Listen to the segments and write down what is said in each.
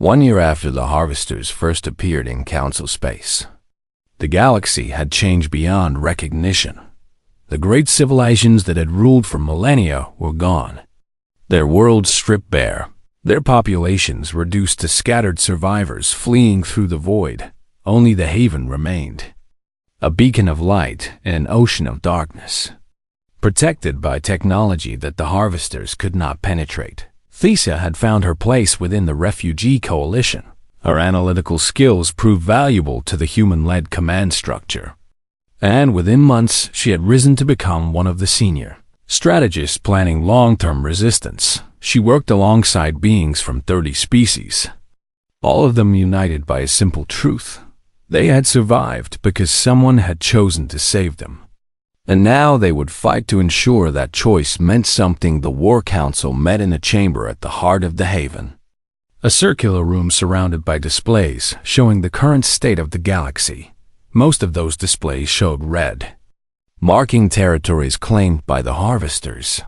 1 year after the Harvesters first appeared in Council space, the galaxy had changed beyond recognition. The great civilizations that had ruled for millennia were gone. Their worlds stripped bare, their populations reduced to scattered survivors fleeing through the void. Only the Haven remained, a beacon of light in an ocean of darkness, protected by technology that the Harvesters could not penetrate. Thesa had found her place within the refugee coalition. Her analytical skills proved valuable to the human-led command structure, and within months she had risen to become one of the senior strategists planning long-term resistance. She worked alongside beings from 30 species, all of them united by a simple truth. They had survived because someone had chosen to save them. And now they would fight to ensure that choice meant something. The War Council met in a chamber at the heart of the Haven, a circular room surrounded by displays showing the current state of the galaxy. Most of those displays showed red, marking territories claimed by the Harvesters.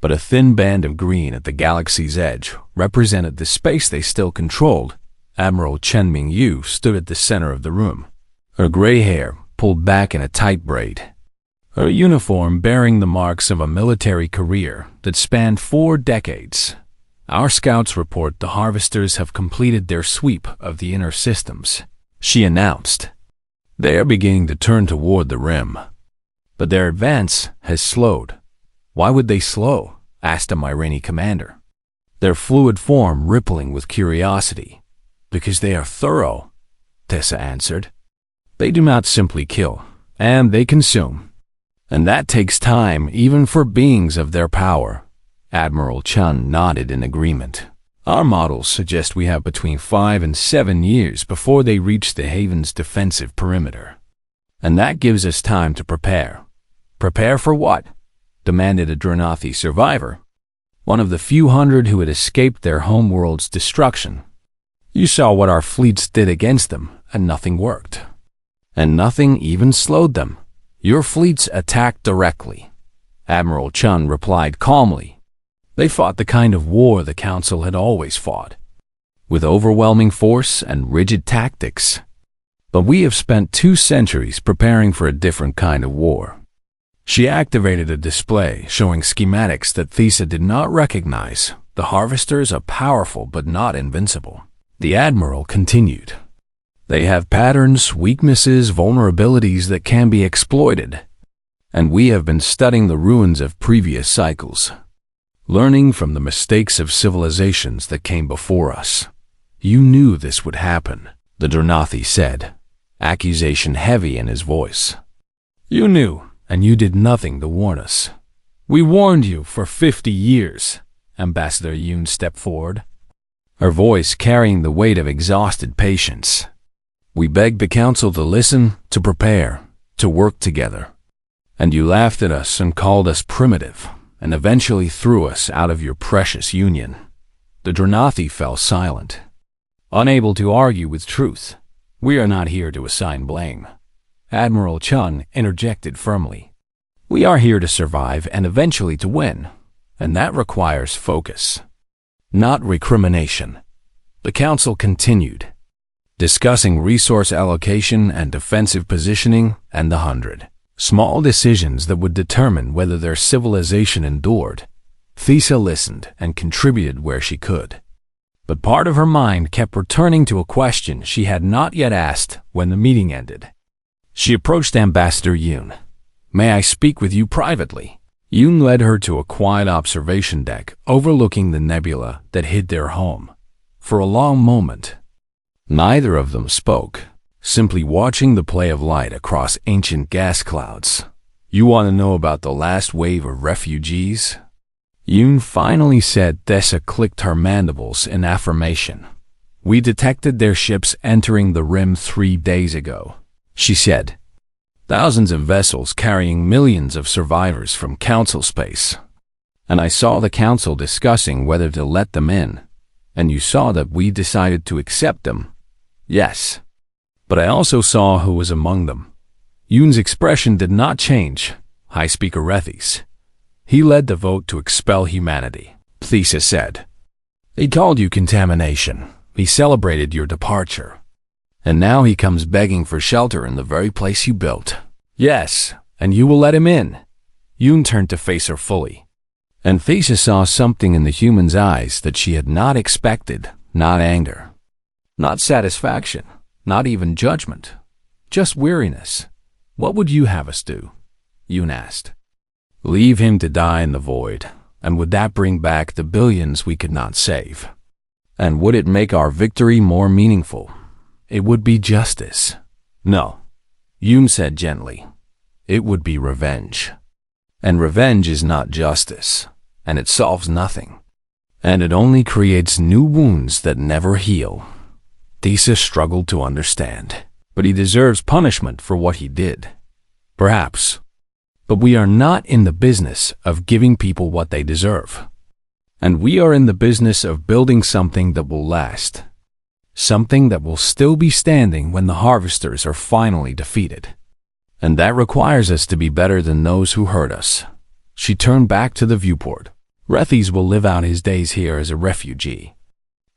But a thin band of green at the galaxy's edge represented the space they still controlled. Admiral Chen Mingyu stood at the center of the room, her gray hair pulled back in a tight braid, her uniform bearing the marks of a military career that spanned 4 decades. Our scouts report the Harvesters have completed their sweep of the inner systems, she announced. They are beginning to turn toward the rim, but their advance has slowed. Why would they slow? Asked a Myrani commander, their fluid form rippling with curiosity. Because they are thorough, Tessa answered. They do not simply kill, and they consume. And that takes time even for beings of their power. Admiral Chun nodded in agreement. Our models suggest we have between 5 and 7 years before they reach the Haven's defensive perimeter. And that gives us time to prepare. Prepare for what? Demanded a Dronathi survivor, one of the few hundred who had escaped their homeworld's destruction. You saw what our fleets did against them, and nothing worked. And nothing even slowed them. Your fleets attacked directly. Admiral Chun replied calmly. They fought the kind of war the Council had always fought, with overwhelming force and rigid tactics. But we have spent 2 centuries preparing for a different kind of war. She activated a display showing schematics that Thesa did not recognize. The Harvesters are powerful but not invincible. The Admiral continued. They have patterns, weaknesses, vulnerabilities that can be exploited. And we have been studying the ruins of previous cycles, learning from the mistakes of civilizations that came before us. You knew this would happen, the Dronathi said, accusation heavy in his voice. You knew, and you did nothing to warn us. We warned you for 50 years, Ambassador Yoon stepped forward, her voice carrying the weight of exhausted patience. We begged the Council to listen, to prepare, to work together. And you laughed at us and called us primitive, and eventually threw us out of your precious union. The Dronathi fell silent, unable to argue with truth. We are not here to assign blame. Admiral Chun interjected firmly. We are here to survive and eventually to win, and that requires focus, not recrimination. The Council continued, discussing resource allocation and defensive positioning and the 100 small decisions that would determine whether their civilization endured. Thesa listened and contributed where she could. But part of her mind kept returning to a question she had not yet asked when the meeting ended. She approached Ambassador Yoon. May I speak with you privately? Yoon led her to a quiet observation deck overlooking the nebula that hid their home. For a long moment, neither of them spoke, simply watching the play of light across ancient gas clouds. You want to know about the last wave of refugees? Yoon finally said. Tessa clicked her mandibles in affirmation. We detected their ships entering the rim 3 days ago, she said. Thousands of vessels carrying millions of survivors from Council space. And I saw the Council discussing whether to let them in. And you saw that we decided to accept them. Yes. But I also saw who was among them. Yoon's expression did not change. High Speaker Rethys. He led the vote to expel humanity, Thesa said. They called you contamination, He celebrated your departure. And now he comes begging for shelter in the very place you built. Yes, and you will let him in. Yoon turned to face her fully. And Thesia saw something in the human's eyes that she had not expected, not anger, not satisfaction, not even judgment, just weariness. What would you have us do? Yoon asked. Leave him to die in the void, and would that bring back the billions we could not save? And would it make our victory more meaningful? It would be justice. No, Yoon said gently. It would be revenge. And revenge is not justice, and it solves nothing. And it only creates new wounds that never heal. Thesia struggled to understand, but he deserves punishment for what he did. Perhaps. But we are not in the business of giving people what they deserve. And we are in the business of building something that will last. Something that will still be standing when the harvesters are finally defeated. And that requires us to be better than those who hurt us. She turned back to the viewport. Rethes will live out his days here as a refugee,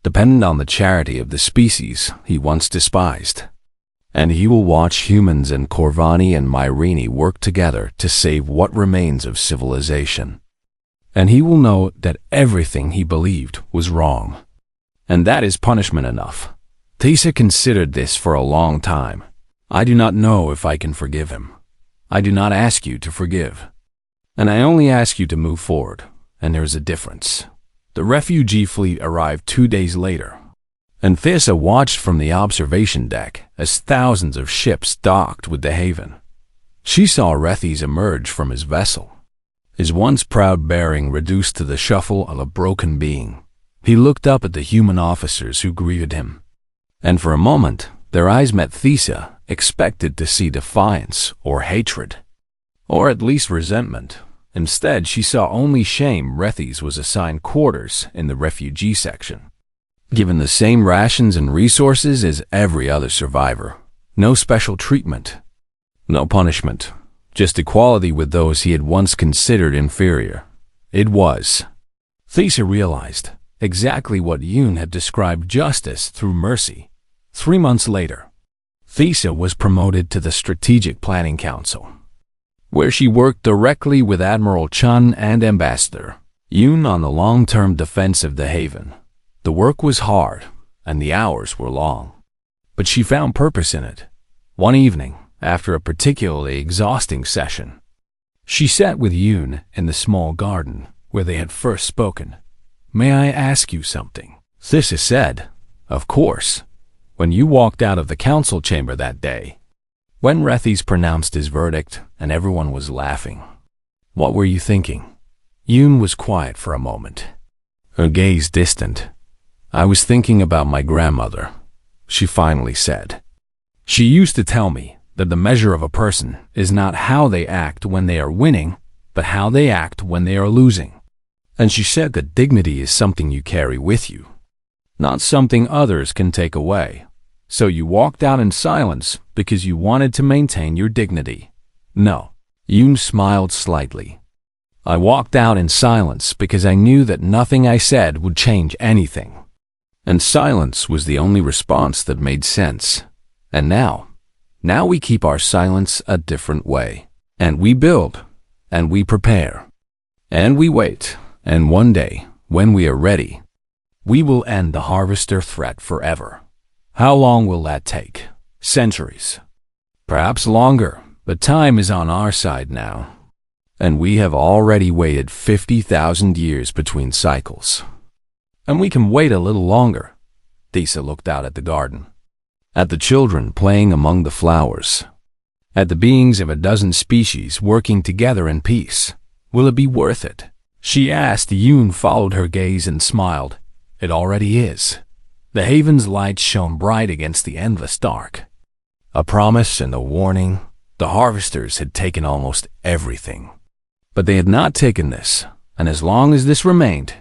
dependent on the charity of the species he once despised. And he will watch humans and Corvani and Myrini work together to save what remains of civilization. And he will know that everything he believed was wrong. And that is punishment enough. Thesia considered this for a long time. I do not know if I can forgive him. I do not ask you to forgive. And I only ask you to move forward. And there is a difference. The refugee fleet arrived 2 days later. And Thesia watched from the observation deck as thousands of ships docked with the haven. She saw Rethes emerge from his vessel, his once proud bearing reduced to the shuffle of a broken being. He looked up at the human officers who greeted him. And for a moment, their eyes met Thesia, expected to see defiance or hatred, or at least resentment. Instead, she saw only shame. Rethes was assigned quarters in the refugee section, given the same rations and resources as every other survivor. No special treatment, no punishment, just equality with those he had once considered inferior. It was, Thesia realized, exactly what Yoon had described: justice through mercy. 3 months later, Thesia was promoted to the Strategic Planning Council, where she worked directly with Admiral Chun and Ambassador Yoon on the long-term defense of the haven. The work was hard, and the hours were long, but she found purpose in it. One evening, after a particularly exhausting session, she sat with Yoon in the small garden where they had first spoken. May I ask you something? Thesia said, Of course. When you walked out of the council chamber that day, when Rethes pronounced his verdict and everyone was laughing, what were you thinking? Yoon was quiet for a moment, her gaze distant. I was thinking about my grandmother, she finally said. She used to tell me that the measure of a person is not how they act when they are winning, but how they act when they are losing. And she said that dignity is something you carry with you, not something others can take away. So you walked out in silence because you wanted to maintain your dignity. No. Yoon smiled slightly. I walked out in silence because I knew that nothing I said would change anything. And silence was the only response that made sense. And now we keep our silence a different way. And we build, and we prepare, and we wait. And one day, when we are ready, we will end the harvester threat forever. How long will that take? Centuries. Perhaps longer, but time is on our side now. And we have already waited 50,000 years between cycles. And we can wait a little longer. Thesia looked out at the garden, at the children playing among the flowers, at the beings of a dozen species working together in peace. Will it be worth it? She asked. Yoon followed her gaze and smiled. It already is. The haven's light shone bright against the endless dark. A promise and a warning. The harvesters had taken almost everything. But they had not taken this, and as long as this remained,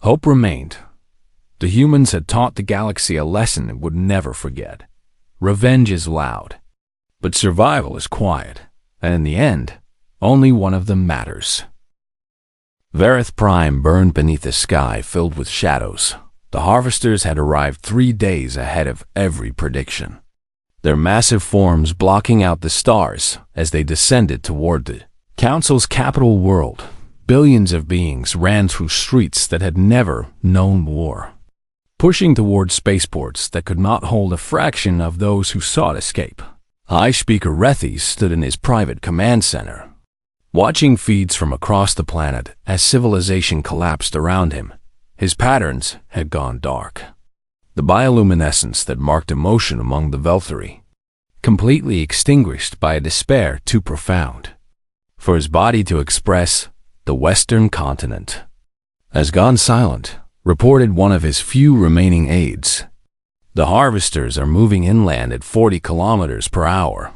hope remained. The humans had taught the galaxy a lesson it would never forget. Revenge is loud, but survival is quiet, and in the end, only one of them matters. Vareth Prime burned beneath a sky filled with shadows. The harvesters had arrived 3 days ahead of every prediction, their massive forms blocking out the stars as they descended toward the Council's capital world. Billions of beings ran through streets that had never known war, pushing toward spaceports that could not hold a fraction of those who sought escape. High Speaker Rethys stood in his private command center, watching feeds from across the planet as civilization collapsed around him. His patterns had gone dark. The bioluminescence that marked emotion among the Velthari, completely extinguished by a despair too profound for his body to express. The western continent has gone silent, reported one of his few remaining aides. The harvesters are moving inland at 40 kilometers per hour,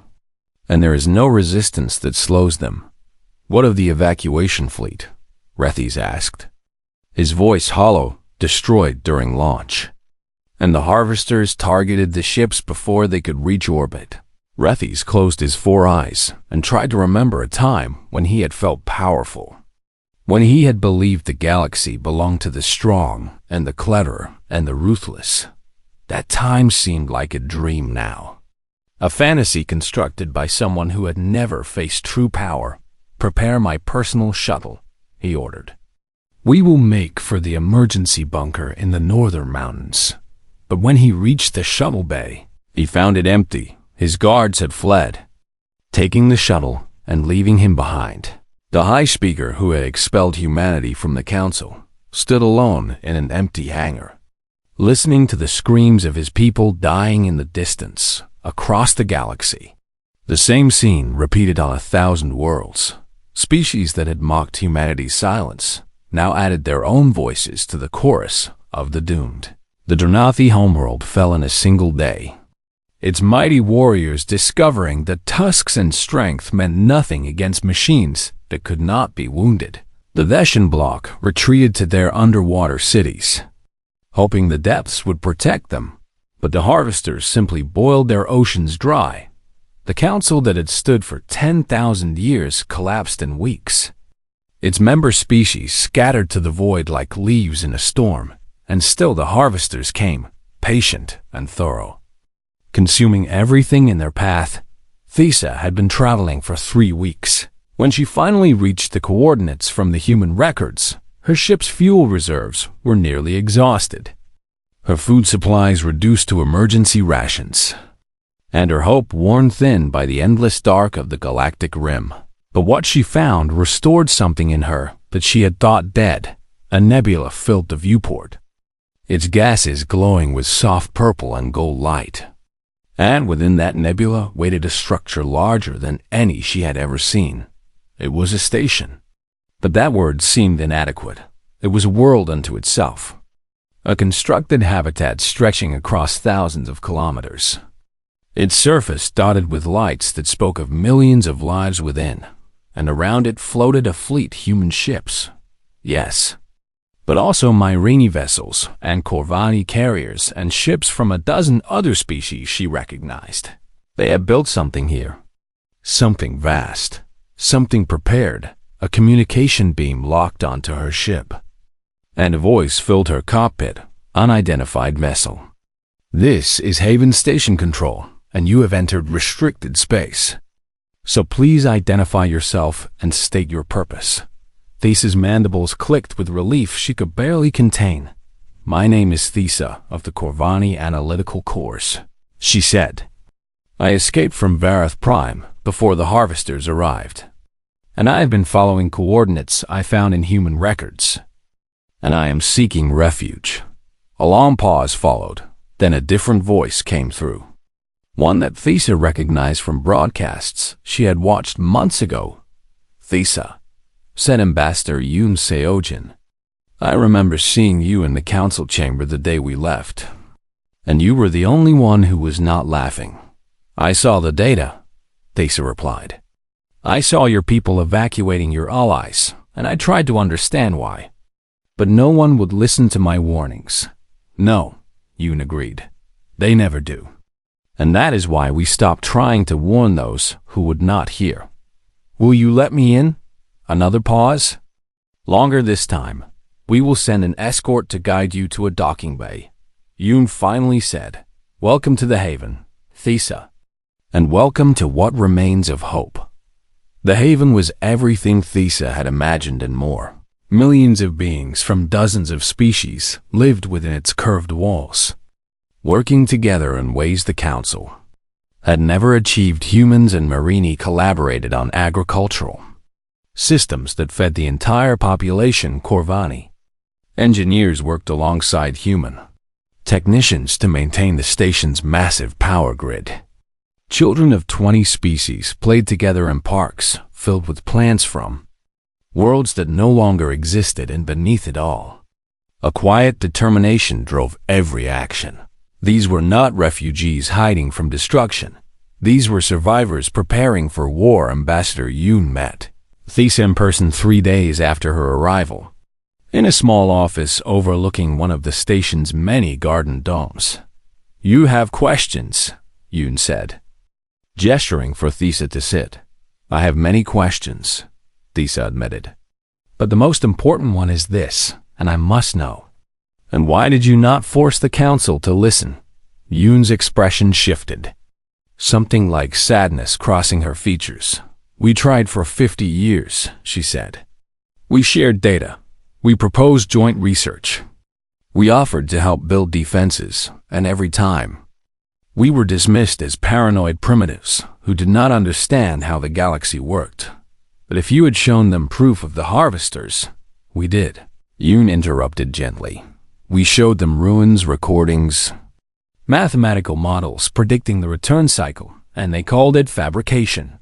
and there is no resistance that slows them. What of the evacuation fleet? Rethys asked, his voice hollow, destroyed during launch. And the harvesters targeted the ships before they could reach orbit. Rethys closed his 4 eyes and tried to remember a time when he had felt powerful, when he had believed the galaxy belonged to the strong and the clever and the ruthless. That time seemed like a dream now, a fantasy constructed by someone who had never faced true power. "Prepare my personal shuttle," he ordered. "We will make for the emergency bunker in the northern mountains." But when he reached the shuttle bay, he found it empty. His guards had fled, taking the shuttle and leaving him behind. The High Speaker, who had expelled humanity from the Council, stood alone in an empty hangar, listening to the screams of his people dying in the distance across the galaxy. The same scene repeated on 1,000 worlds. Species that had mocked humanity's silence now added their own voices to the chorus of the doomed. The Dranathi homeworld fell in a single day, its mighty warriors discovering that tusks and strength meant nothing against machines that could not be wounded. The Veshan bloc retreated to their underwater cities, hoping the depths would protect them, but the harvesters simply boiled their oceans dry. The council that had stood for 10,000 years collapsed in weeks. Its member species scattered to the void like leaves in a storm, and still the harvesters came, patient and thorough, consuming everything in their path. Thesa had been traveling for 3 weeks. When she finally reached the coordinates from the human records, her ship's fuel reserves were nearly exhausted, her food supplies reduced to emergency rations, and her hope worn thin by the endless dark of the galactic rim. But what she found restored something in her that she had thought dead. A nebula filled the viewport, its gases glowing with soft purple and gold light. And within that nebula waited a structure larger than any she had ever seen. It was a station. But that word seemed inadequate. It was a world unto itself, a constructed habitat stretching across thousands of kilometers, its surface dotted with lights that spoke of millions of lives within, and around it floated a fleet human ships. Yes, but also Myrini vessels and Corvani carriers and ships from a dozen other species she recognized. They had built something here, something vast, something prepared, a communication beam locked onto her ship. And a voice filled her cockpit, unidentified vessel. "This is Haven Station Control, and you have entered restricted space. So please identify yourself and state your purpose." Thesa's mandibles clicked with relief she could barely contain. "My name is Thesa of the Corvani Analytical Corps," she said. "I escaped from Varath Prime before the harvesters arrived, and I have been following coordinates I found in human records, and I am seeking refuge." A long pause followed, then a different voice came through, one that Thesa recognized from broadcasts she had watched months ago. "Thesa," said Ambassador Yoon Seojin, "I remember seeing you in the council chamber the day we left, and you were the only one who was not laughing." "I saw the data," Thesa replied. "I saw your people evacuating your allies, and I tried to understand why. But no one would listen to my warnings." "No," Yoon agreed. "They never do. And that is why we stopped trying to warn those who would not hear." "Will you let me in?" Another pause. Longer this time. We will send an escort to guide you to a docking bay. Yoon finally said, "Welcome to the Haven, Thesa. And welcome to what remains of hope." The Haven was everything Thesa had imagined and more. Millions of beings from dozens of species lived within its curved walls, working together in ways the Council had never achieved. Humans and Marini collaborated on agricultural systems that fed the entire population. Corvani engineers worked alongside human technicians to maintain the station's massive power grid. Children of 20 species played together in parks filled with plants from worlds that no longer existed, and beneath it all, a quiet determination drove every action. These were not refugees hiding from destruction. These were survivors preparing for war. Ambassador Yoon met Thesa in person 3 days after her arrival, in a small office overlooking one of the station's many garden domes. "You have questions," Yoon said, gesturing for Thesa to sit. "I have many questions," Thesa admitted. "But the most important one is this, and I must know. And why did you not force the Council to listen?" Yoon's expression shifted, something like sadness crossing her features. "We tried for 50 years," she said. "We shared data. We proposed joint research. We offered to help build defenses, and every time, we were dismissed as paranoid primitives who did not understand how the galaxy worked. But if you had shown them proof of the harvesters—" "We did," Yoon interrupted gently. "We showed them ruins, recordings, mathematical models predicting the return cycle, and they called it fabrication.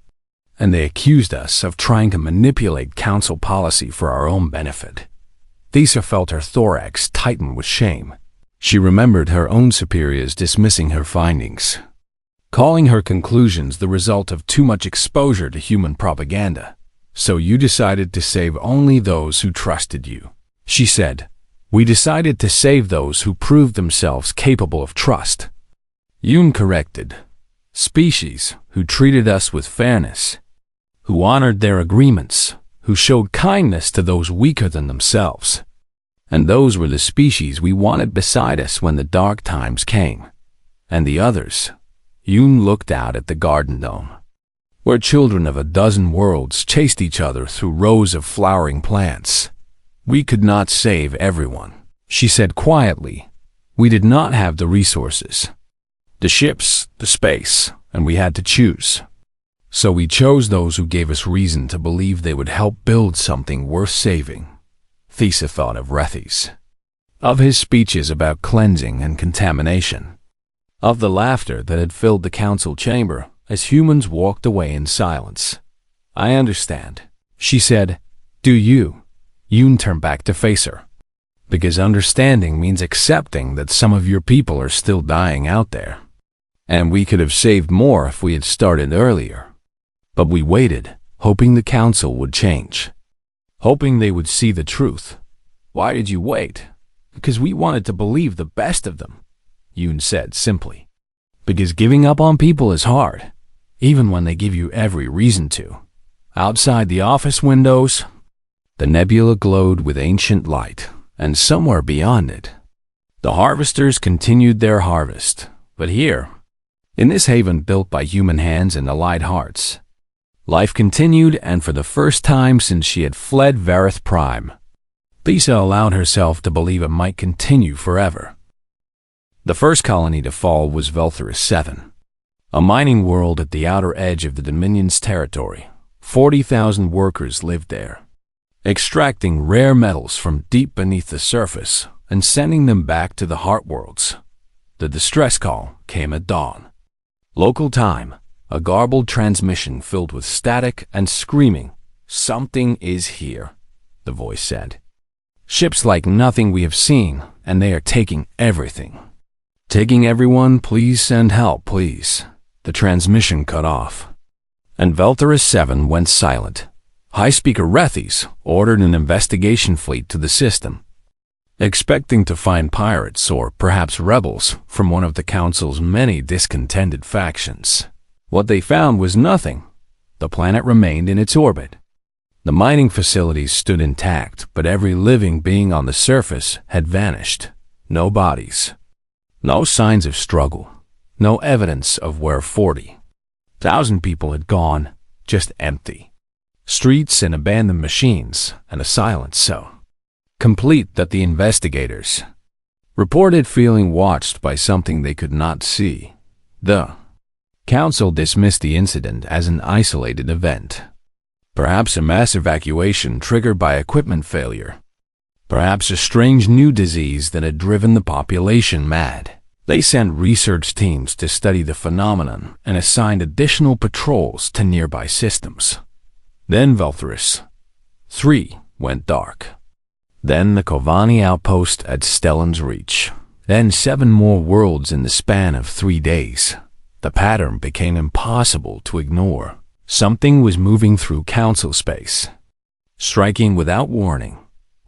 And they accused us of trying to manipulate Council policy for our own benefit." Thesa felt her thorax tighten with shame. She remembered her own superiors dismissing her findings, calling her conclusions the result of too much exposure to human propaganda. "So you decided to save only those who trusted you," she said. "We decided to save those who proved themselves capable of trust," Yoon corrected. "Species who treated us with fairness, who honored their agreements, who showed kindness to those weaker than themselves. And those were the species we wanted beside us when the dark times came. And the others—" Yoon looked out at the garden dome, where children of a dozen worlds chased each other through rows of flowering plants. "We could not save everyone," she said quietly. "We did not have the resources, the ships, the space, and we had to choose. So we chose those who gave us reason to believe they would help build something worth saving." Thesa thought of Rethes, of his speeches about cleansing and contamination, of the laughter that had filled the Council chamber as humans walked away in silence. "I understand," she said. "Do you?" Yoon turned back to face her. "Because understanding means accepting that some of your people are still dying out there. And we could have saved more if we had started earlier. But we waited, hoping the Council would change, hoping they would see the truth." "Why did you wait?" "Because we wanted to believe the best of them," Yoon said simply. "Because giving up on people is hard, even when they give you every reason to." Outside the office windows, the nebula glowed with ancient light, and somewhere beyond it, the harvesters continued their harvest. But here, in this haven built by human hands and allied hearts, life continued, and for the first time since she had fled Vareth Prime, Thesa allowed herself to believe it might continue forever. The first colony to fall was Veltharus 7, a mining world at the outer edge of the Dominion's territory. 40,000 workers lived there, extracting rare metals from deep beneath the surface and sending them back to the heart worlds. The distress call came at dawn. Local time, a garbled transmission filled with static and screaming. "Something is here," the voice said. "Ships like nothing we have seen, and they are taking everything." "Taking everyone, please send help, please." The transmission cut off, and Veltharus 7 went silent. High Speaker Rethes ordered an investigation fleet to the system, expecting to find pirates or perhaps rebels from one of the Council's many discontented factions. What they found was nothing. The planet remained in its orbit. The mining facilities stood intact, but every living being on the surface had vanished. No bodies. No signs of struggle. No evidence of where 40,000 people had gone. Just empty streets and abandoned machines, and a silence so complete that the investigators reported feeling watched by something they could not see. The council dismissed the incident as an isolated event. Perhaps a mass evacuation triggered by equipment failure. Perhaps a strange new disease that had driven the population mad. They sent research teams to study the phenomenon and assigned additional patrols to nearby systems. Then Valthrus 3 went dark. Then the Kovani outpost at Stellan's reach. Then 7 more worlds in the span of 3 days. The pattern became impossible to ignore. Something was moving through council space, striking without warning,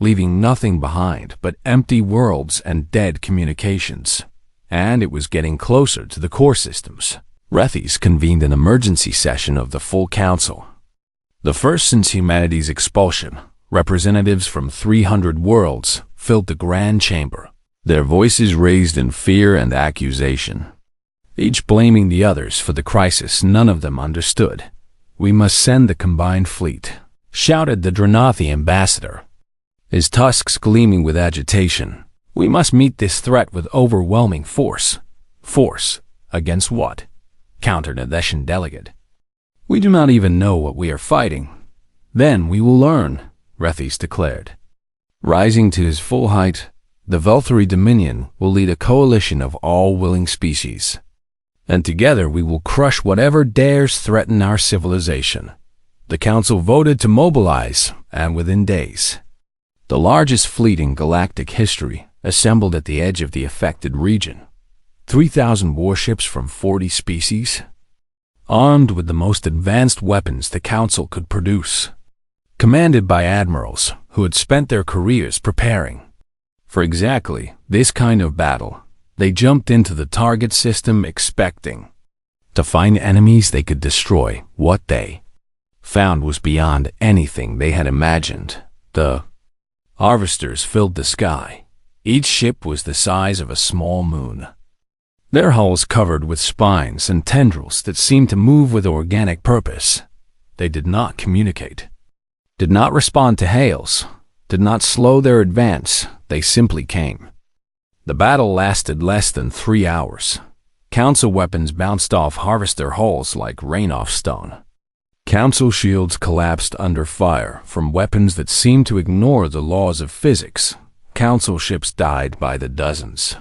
leaving nothing behind but empty worlds and dead communications. And it was getting closer to the core systems. Rethys convened an emergency session of the full council. The first since humanity's expulsion. Representatives from 300 worlds filled the grand chamber, their voices raised in fear and accusation, each blaming the others for the crisis none of them understood. "We must send the combined fleet," shouted the Dranathi ambassador, his tusks gleaming with agitation. "We must meet this threat with overwhelming force." "Force? Against what?" countered a Theshan delegate. "We do not even know what we are fighting." "Then we will learn," Rethys declared. Rising to his full height, the Velthari Dominion will lead a coalition of all willing species. And together we will crush whatever dares threaten our civilization. The council voted to mobilize, and within days, the largest fleet in galactic history assembled at the edge of the affected region. 3,000 warships from 40 species, armed with the most advanced weapons the council could produce, commanded by admirals who had spent their careers preparing for exactly this kind of battle. They jumped into the target system expecting to find enemies they could destroy. What they found was beyond anything they had imagined. The harvesters filled the sky. Each ship was the size of a small moon, their hulls covered with spines and tendrils that seemed to move with organic purpose. They did not communicate, did not respond to hails, did not slow their advance. They simply came. The battle lasted less than 3 hours. Council weapons bounced off harvester hulls like rain off stone. Council shields collapsed under fire from weapons that seemed to ignore the laws of physics. Council ships died by the dozens,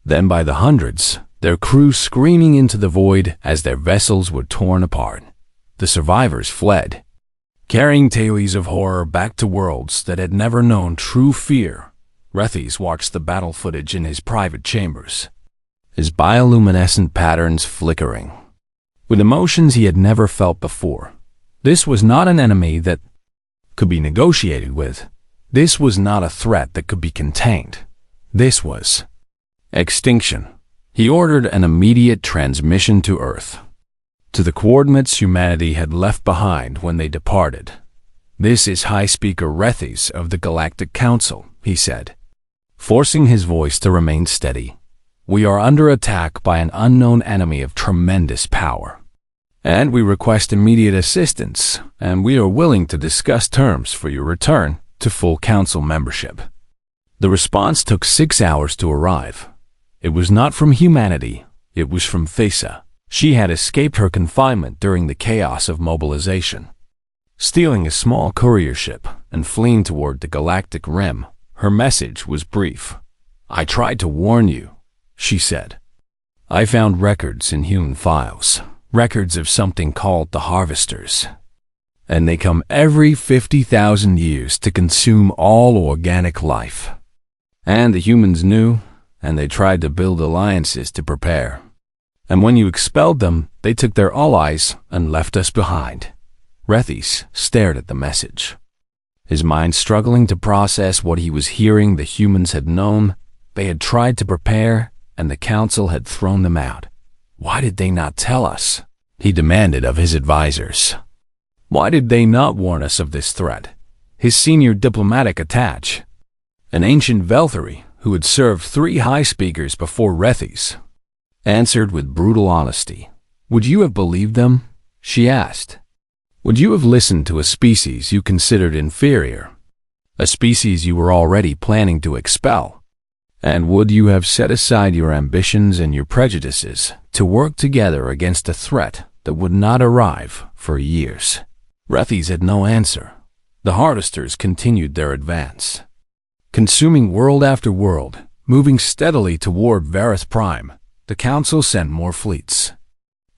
then by the hundreds, their crews screaming into the void as their vessels were torn apart. The survivors fled, carrying tales of horror back to worlds that had never known true fear. Rethys watched the battle footage in his private chambers, his bioluminescent patterns flickering, with emotions he had never felt before. This was not an enemy that could be negotiated with. This was not a threat that could be contained. This was extinction. He ordered an immediate transmission to Earth, to the coordinates humanity had left behind when they departed. "This is High Speaker Rethys of the Galactic Council," he said, forcing his voice to remain steady. "We are under attack by an unknown enemy of tremendous power, and we request immediate assistance, and we are willing to discuss terms for your return to full council membership." The response took 6 hours to arrive. It was not from humanity, it was from Thesa. She had escaped her confinement during the chaos of mobilization, stealing a small courier ship and fleeing toward the galactic rim. Her message was brief. "I tried to warn you," she said. "I found records in human files, records of something called the Harvesters, and they come every 50,000 years to consume all organic life. And the humans knew, and they tried to build alliances to prepare. And when you expelled them, they took their allies and left us behind." Rethys stared at the message, his mind struggling to process what he was hearing. The humans had known, they had tried to prepare, and the council had thrown them out. Why did they not tell us? He demanded of his advisors. Why did they not warn us of this threat? His senior diplomatic attaché, an ancient Velthari who had served 3 high speakers before Rethys, answered with brutal honesty. Would you have believed them? She asked. Would you have listened to a species you considered inferior? A species you were already planning to expel? And would you have set aside your ambitions and your prejudices to work together against a threat that would not arrive for years? Rethys had no answer. The harvesters continued their advance, consuming world after world, moving steadily toward Vareth Prime. The council sent more fleets,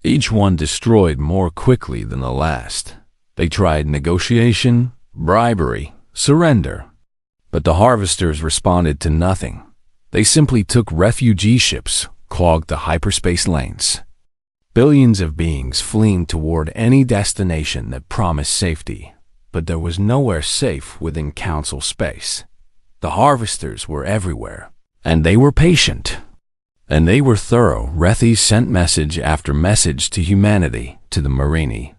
each one destroyed more quickly than the last. They tried negotiation, bribery, surrender, but the harvesters responded to nothing. They simply took refugee ships, clogged the hyperspace lanes. Billions of beings fleeing toward any destination that promised safety, but there was nowhere safe within council space. The harvesters were everywhere, and they were patient, and they were thorough. Rethys sent message after message to humanity, to the Marini,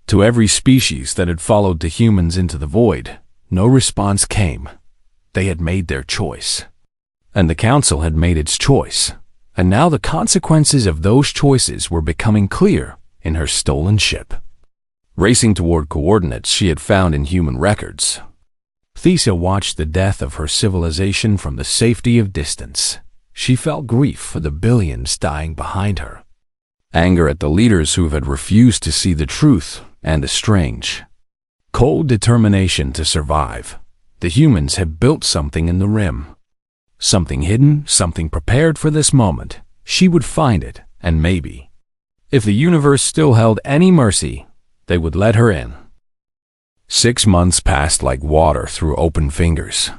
to every species that had followed the humans into the void. No response came. They had made their choice, and the council had made its choice, and now the consequences of those choices were becoming clear in her stolen ship, racing toward coordinates she had found in human records. Thesa watched the death of her civilization from the safety of distance. She felt grief for the billions dying behind her, anger at the leaders who had refused to see the truth, and a strange, cold determination to survive. The humans had built something in the rim, something hidden, something prepared for this moment. She would find it, and maybe, if the universe still held any mercy, they would let her in. 6 months passed like water through open fingers,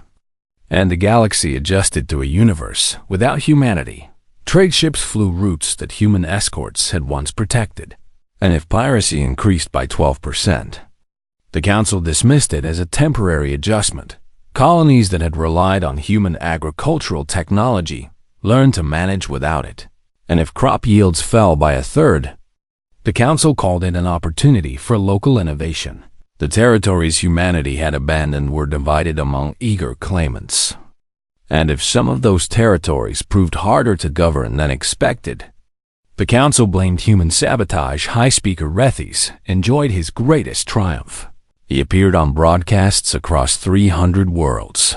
and the galaxy adjusted to a universe without humanity. Trade ships flew routes that human escorts had once protected, and if piracy increased by 12%, the council dismissed it as a temporary adjustment. Colonies that had relied on human agricultural technology learned to manage without it, and if crop yields fell by 1/3, the council called it an opportunity for local innovation. The territories humanity had abandoned were divided among eager claimants, and if some of those territories proved harder to govern than expected, the council blamed human sabotage. High Speaker Rethys enjoyed his greatest triumph. He appeared on broadcasts across 300 worlds,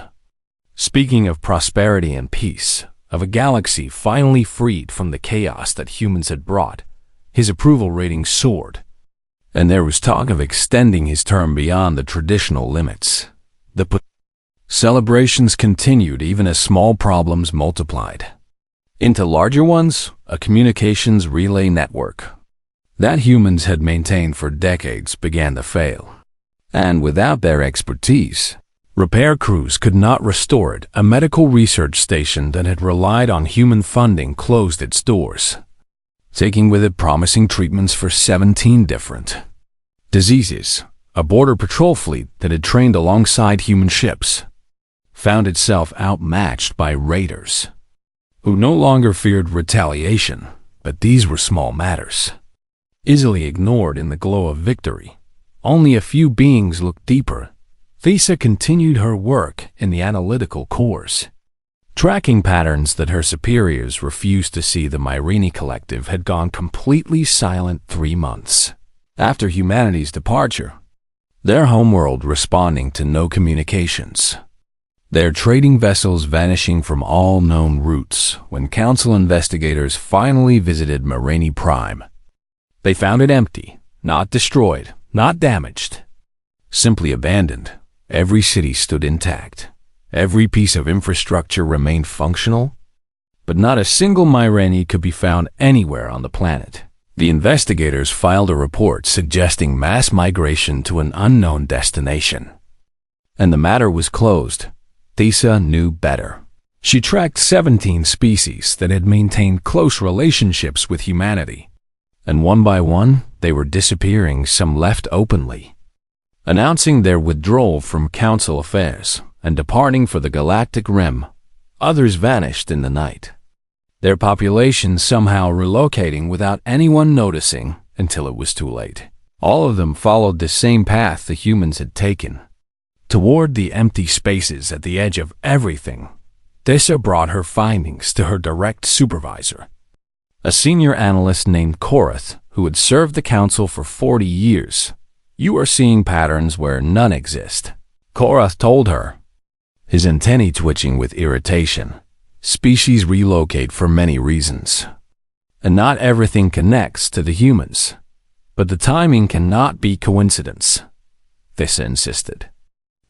speaking of prosperity and peace, of a galaxy finally freed from the chaos that humans had brought. His approval rating soared, and there was talk of extending his term beyond the traditional limits. The celebrations continued even as small problems multiplied into larger ones. A communications relay network that humans had maintained for decades began to fail, and without their expertise, repair crews could not restore it. A medical research station that had relied on human funding closed its doors, taking with it promising treatments for 17 different diseases. A border patrol fleet that had trained alongside human ships found itself outmatched by raiders who no longer feared retaliation, but these were small matters, easily ignored in the glow of victory. Only a few beings looked deeper. Thesa continued her work in the analytical cores, tracking patterns that her superiors refused to see. The Myrene Collective had gone completely silent 3 months after humanity's departure, their homeworld responding to no communications, their trading vessels vanishing from all known routes. When council investigators finally visited Myrene Prime, they found it empty, not destroyed, not damaged, simply abandoned. Every city stood intact. Every piece of infrastructure remained functional, but not a single Myrene could be found anywhere on the planet. The investigators filed a report suggesting mass migration to an unknown destination, and the matter was closed. Thesa knew better. She tracked 17 species that had maintained close relationships with humanity, and one by one, they were disappearing. Some left openly, announcing their withdrawal from council affairs and departing for the Galactic Rim. Others vanished in the night, their population somehow relocating without anyone noticing until it was too late. All of them followed the same path the humans had taken, toward the empty spaces at the edge of everything. Thissa brought her findings to her direct supervisor, a senior analyst named Korath, who had served the council for 40 years. "You are seeing patterns where none exist," Korath told her, his antennae twitching with irritation. "Species relocate for many reasons, and not everything connects to the humans. But the timing cannot be coincidence," Thissa insisted.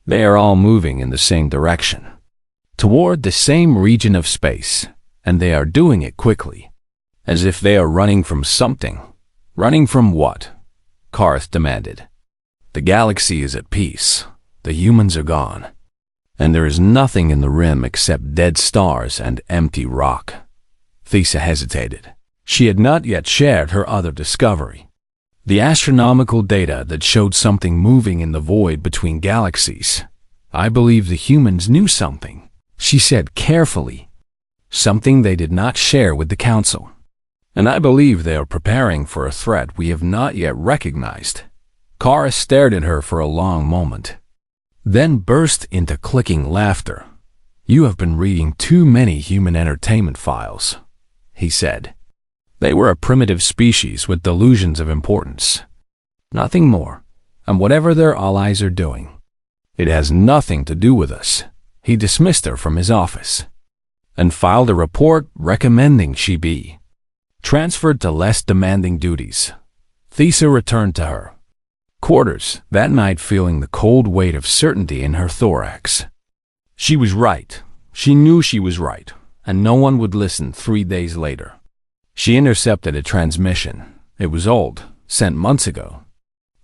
"They are all moving in the same direction, toward the same region of space, and they are doing it quickly, as if they are running from something." "Running from what?" Korath demanded. "The galaxy is at peace. The humans are gone, and there is nothing in the rim except dead stars and empty rock." Thissa hesitated. She had not yet shared her other discovery, the astronomical data that showed something moving in the void between galaxies. "I believe the humans knew something," she said carefully, "something they did not share with the council. And I believe they are preparing for a threat we have not yet recognized." Kara stared at her for a long moment, then burst into clicking laughter. "You have been reading too many human entertainment files," he said. "They were a primitive species with delusions of importance. Nothing more. And whatever their allies are doing, it has nothing to do with us." He dismissed her from his office and filed a report recommending she be transferred to less demanding duties. Thissa returned to her quarters that night, feeling the cold weight of certainty in her thorax. She was right. She knew she was right, and no one would listen 3 days later. She intercepted a transmission. It was old, sent months ago,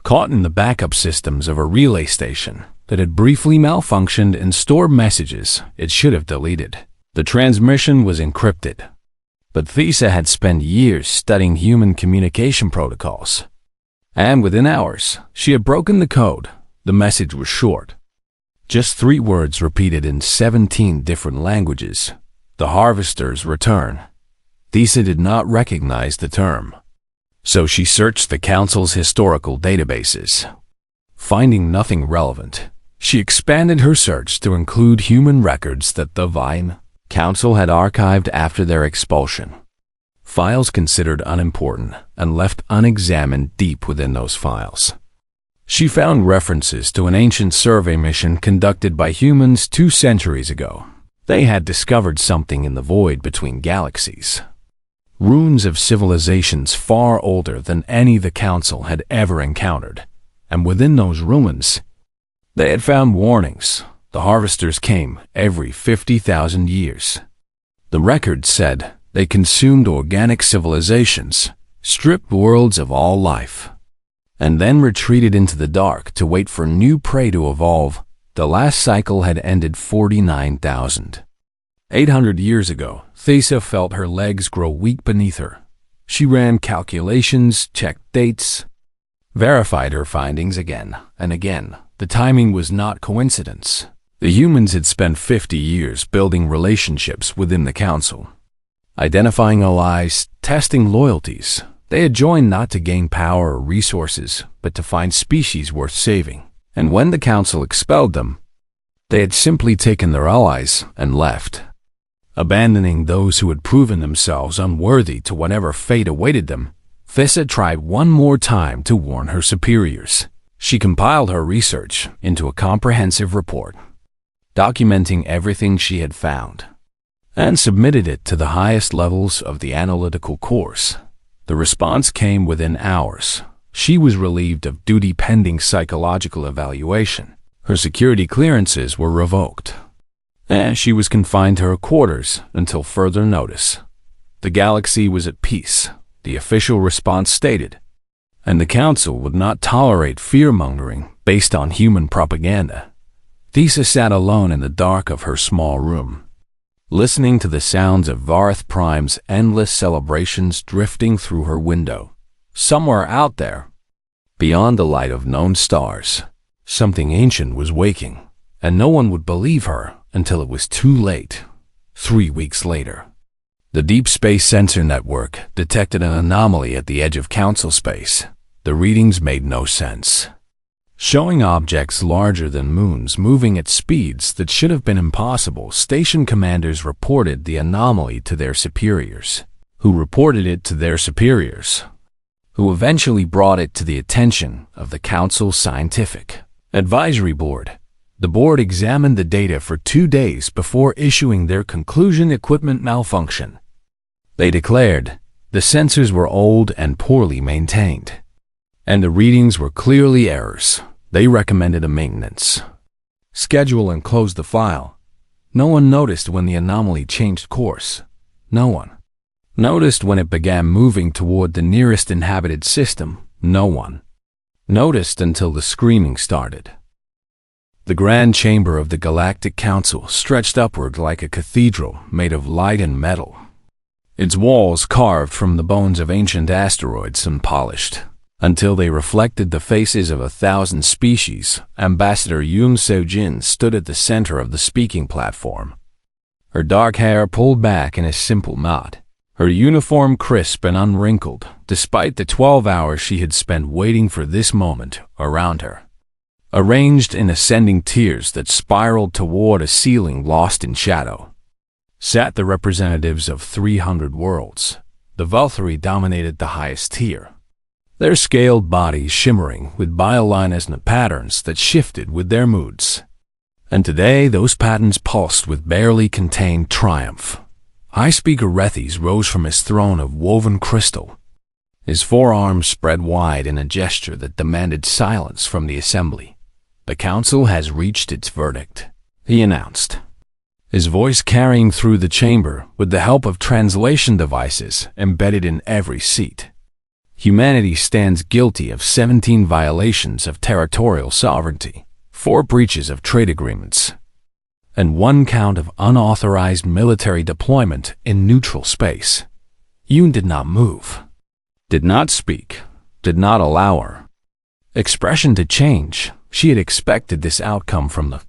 caught in the backup systems of a relay station that had briefly malfunctioned and stored messages it should have deleted. The transmission was encrypted, but Thissa had spent years studying human communication protocols, and within hours, she had broken the code. The message was short, just 3 words repeated in 17 different languages: "The harvesters return." Thissa did not recognize the term, so she searched the council's historical databases. Finding nothing relevant, she expanded her search to include human records that the Vine Council had archived after their expulsion, files considered unimportant and left unexamined deep within those files. She found references to an ancient survey mission conducted by humans 2 centuries ago. They had discovered something in the void between galaxies, ruins of civilizations far older than any the Council had ever encountered, and within those ruins, they had found warnings. The harvesters came every 50,000 years. The record said they consumed organic civilizations, stripped worlds of all life, and then retreated into the dark to wait for new prey to evolve. The last cycle had ended 49,800 years ago. Thissa felt her legs grow weak beneath her. She ran calculations, checked dates, verified her findings again and again. The timing was not coincidence. The humans had spent 50 years building relationships within the Council, identifying allies, testing loyalties. They had joined not to gain power or resources, but to find species worth saving. And when the Council expelled them, they had simply taken their allies and left, abandoning those who had proven themselves unworthy to whatever fate awaited them. Thissa tried one more time to warn her superiors. She compiled her research into a comprehensive report, documenting everything she had found, and submitted it to the highest levels of the analytical course. The response came within hours. She was relieved of duty pending psychological evaluation. Her security clearances were revoked, and she was confined to her quarters until further notice. The galaxy was at peace, the official response stated, and the Council would not tolerate fear-mongering based on human propaganda. Thissa sat alone in the dark of her small room, listening to the sounds of Varth Prime's endless celebrations drifting through her window. Somewhere out there, beyond the light of known stars, something ancient was waking, and no one would believe her until it was too late. 3 weeks later, the Deep Space Sensor Network detected an anomaly at the edge of Council space. The readings made no sense, showing objects larger than moons moving at speeds that should have been impossible. Station commanders reported the anomaly to their superiors, who reported it to their superiors, who eventually brought it to the attention of the Council's Scientific Advisory Board. The board examined the data for 2 days before issuing their conclusion: equipment malfunction. They declared the sensors were old and poorly maintained, and the readings were clearly errors. They recommended a maintenance schedule and closed the file. No one noticed when the anomaly changed course. No one noticed when it began moving toward the nearest inhabited system. No one noticed until the screaming started. The grand chamber of the Galactic Council stretched upward like a cathedral made of light and metal, its walls carved from the bones of ancient asteroids and polished until they reflected the faces of 1,000 species. Ambassador Yoon Seo-jin stood at the center of the speaking platform, her dark hair pulled back in a simple knot, her uniform crisp and unwrinkled, despite the 12 hours she had spent waiting for this moment. Around her, arranged in ascending tiers that spiraled toward a ceiling lost in shadow, sat the representatives of 300 worlds. The Valkyrie dominated the highest tier, their scaled bodies shimmering with bioluminescent patterns that shifted with their moods. And today those patterns pulsed with barely contained triumph. High Speaker Rethys rose from his throne of woven crystal, his forearms spread wide in a gesture that demanded silence from the assembly. The council has reached its verdict, he announced, his voice carrying through the chamber with the help of translation devices embedded in every seat. Humanity stands guilty of 17 violations of territorial sovereignty, 4 breaches of trade agreements, and 1 count of unauthorized military deployment in neutral space. Yoon did not move, did not speak, did not allow her expression to change. She had expected this outcome from the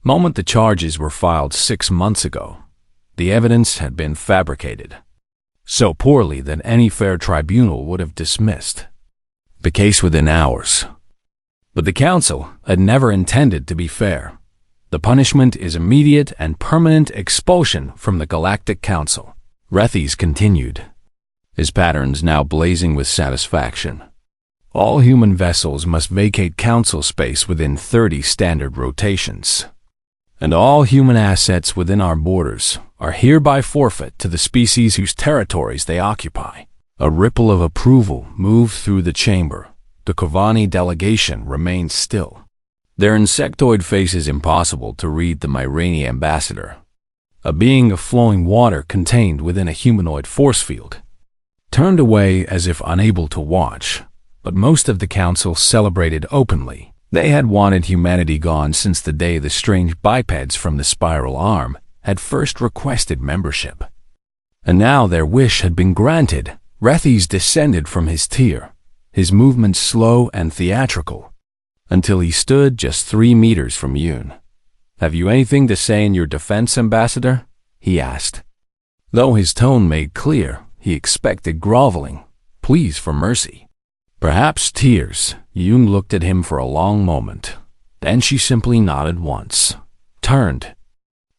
moment the charges were filed 6 months ago. The evidence had been fabricated so poorly that any fair tribunal would have dismissed the case within hours. But the council had never intended to be fair. The punishment is immediate and permanent expulsion from the Galactic Council, Rethys continued, his patterns now blazing with satisfaction. All human vessels must vacate council space within 30 standard rotations, and all human assets within our borders are hereby forfeit to the species whose territories they occupy. A ripple of approval moved through the chamber. The Kavani delegation remained still, their insectoid faces impossible to read. The Myrani ambassador, a being of flowing water contained within a humanoid force field, turned away as if unable to watch. But most of the council celebrated openly. They had wanted humanity gone since the day the strange bipeds from the spiral arm had first requested membership. And now their wish had been granted. Rethys descended from his tier, his movements slow and theatrical, until he stood just 3 meters from Yoon. "Have you anything to say in your defense, Ambassador?" he asked. Though his tone made clear, he expected groveling, pleas for mercy, perhaps tears. Yoon looked at him for a long moment. Then she simply nodded once, turned,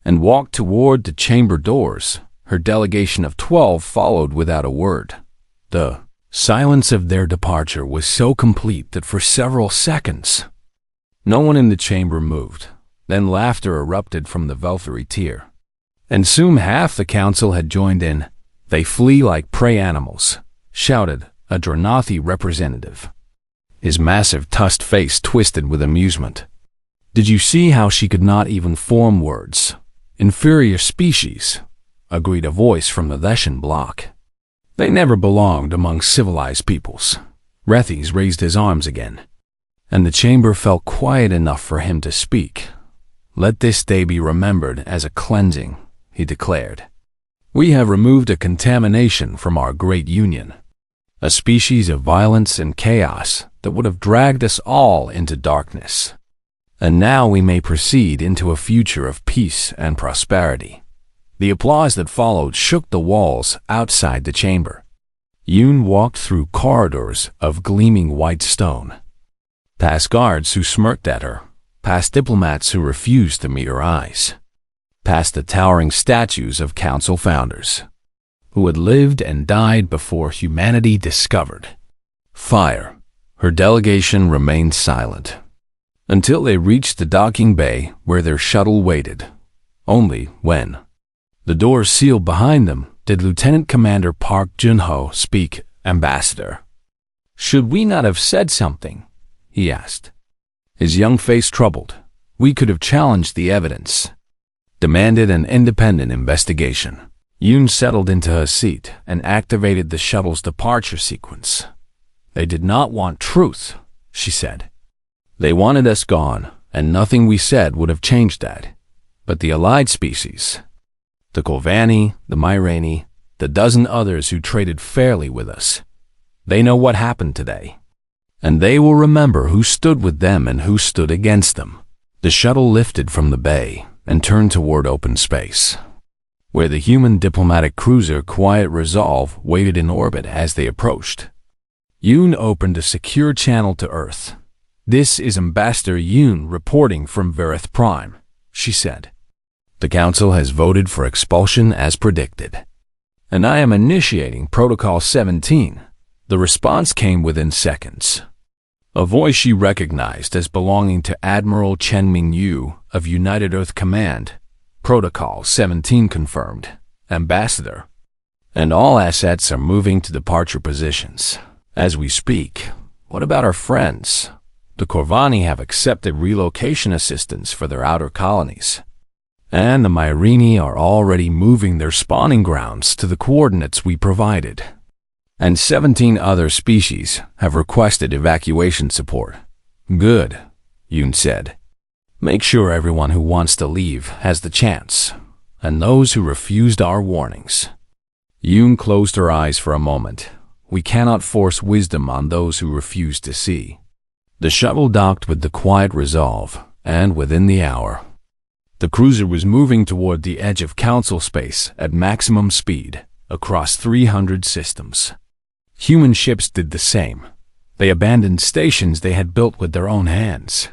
and walked toward the chamber doors. Her delegation of 12 followed without a word. The silence of their departure was so complete that for several seconds, no one in the chamber moved. Then laughter erupted from the Valkyrie tier, and soon half the council had joined in. "They flee like prey animals," shouted a Dranathi representative, his massive tusked face twisted with amusement. "Did you see how she could not even form words? Inferior species," agreed a voice from the Leshan block. "They never belonged among civilized peoples." Rethys raised his arms again, and the chamber felt quiet enough for him to speak. "Let this day be remembered as a cleansing," he declared. "We have removed a contamination from our great union, a species of violence and chaos that would have dragged us all into darkness. And now we may proceed into a future of peace and prosperity." The applause that followed shook the walls outside the chamber. Yoon walked through corridors of gleaming white stone, past guards who smirked at her, past diplomats who refused to meet her eyes, past the towering statues of council founders who had lived and died before humanity discovered fire. Her delegation remained silent until they reached the docking bay where their shuttle waited. Only when the doors sealed behind them did Lieutenant Commander Park Jun-ho speak. "Ambassador, should we not have said something?" he asked, his young face troubled. "We could have challenged the evidence, demanded an independent investigation." Yoon settled into her seat and activated the shuttle's departure sequence. "They did not want truth," she said. "They wanted us gone, and nothing we said would have changed that. But the allied species, the Corvani, the Myrani, the dozen others who traded fairly with us, they know what happened today. And they will remember who stood with them and who stood against them." The shuttle lifted from the bay and turned toward open space, where the human diplomatic cruiser Quiet Resolve waited in orbit as they approached. Yoon opened a secure channel to Earth. "This is Ambassador Yoon reporting from Verith Prime," she said. "The Council has voted for expulsion as predicted, and I am initiating Protocol 17. The response came within seconds. A voice she recognized as belonging to Admiral Chen Ming-yu of United Earth Command. "Protocol 17 confirmed, Ambassador, and all assets are moving to departure positions as we speak. What about our friends? The Corvani have accepted relocation assistance for their outer colonies, and the Myrani are already moving their spawning grounds to the coordinates we provided. And 17 other species have requested evacuation support." "Good," Yoon said. "Make sure everyone who wants to leave has the chance, and those who refused our warnings." Yoon closed her eyes for a moment. "We cannot force wisdom on those who refuse to see." The shuttle docked with the Quiet Resolve, and within the hour, the cruiser was moving toward the edge of Council space at maximum speed across 300 systems. Human ships did the same. They abandoned stations they had built with their own hands,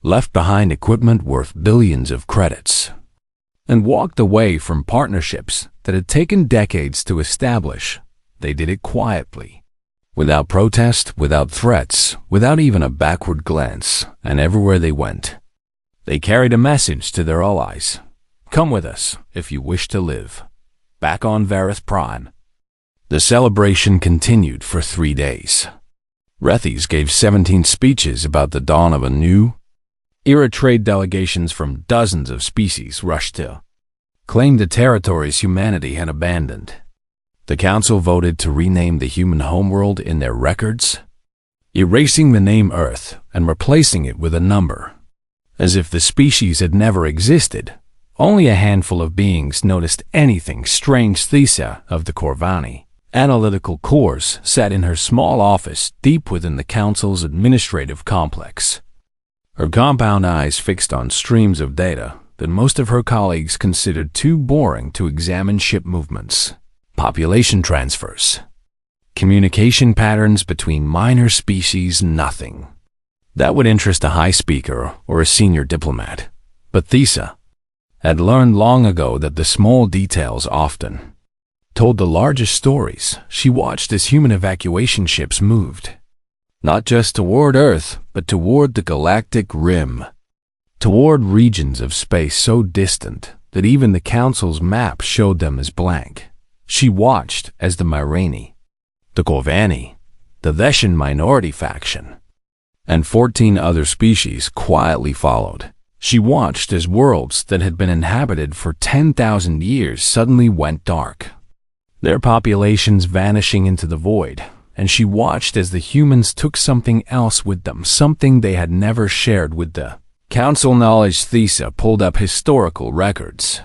left behind equipment worth billions of credits, and walked away from partnerships that had taken decades to establish. They did it quietly, without protest, without threats, without even a backward glance, and everywhere they went, they carried a message to their allies. "Come with us if you wish to live." Back on Verith Prime, the celebration continued for 3 days. Rethys gave 17 speeches about the dawn of a new era. Trade delegations from dozens of species rushed to claim the territories humanity had abandoned. The Council voted to rename the human homeworld in their records, erasing the name Earth and replacing it with a number, as if the species had never existed. Only a handful of beings noticed anything strange. Thesa of the Corvani Analytical Cores sat in her small office deep within the Council's administrative complex, her compound eyes fixed on streams of data that most of her colleagues considered too boring to examine. Ship movements, population transfers, communication patterns between minor species, nothing that would interest a high speaker or a senior diplomat. But Thesa had learned long ago that the small details often told the largest stories. She watched as human evacuation ships moved, not just toward Earth, but toward the galactic rim, toward regions of space so distant that even the Council's map showed them as blank. She watched as the Myrani, the Corvani, the Veshan minority faction, and 14 other species quietly followed. She watched as worlds that had been inhabited for 10,000 years suddenly went dark, their populations vanishing into the void, and she watched as the humans took something else with them, something they had never shared with the Council. Knowledge. Thesa pulled up historical records,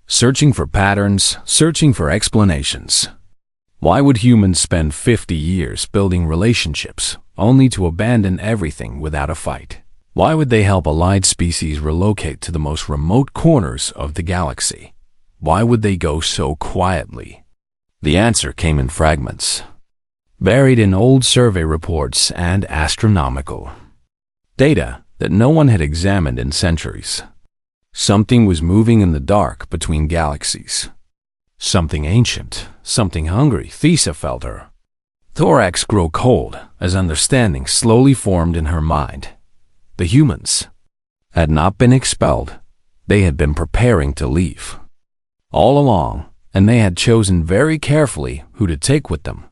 searching for patterns, searching for explanations. Why would humans spend 50 years building relationships only to abandon everything without a fight? Why would they help allied species relocate to the most remote corners of the galaxy? Why would they go so quietly? The answer came in fragments. buried in old survey reports and astronomical data that no one had examined in centuries. Something was moving in the dark between galaxies. Something ancient, something hungry. Thesa felt her thorax grow cold as understanding slowly formed in her mind. The humans had not been expelled. They had been preparing to leave all along, and they had chosen very carefully who to take with them.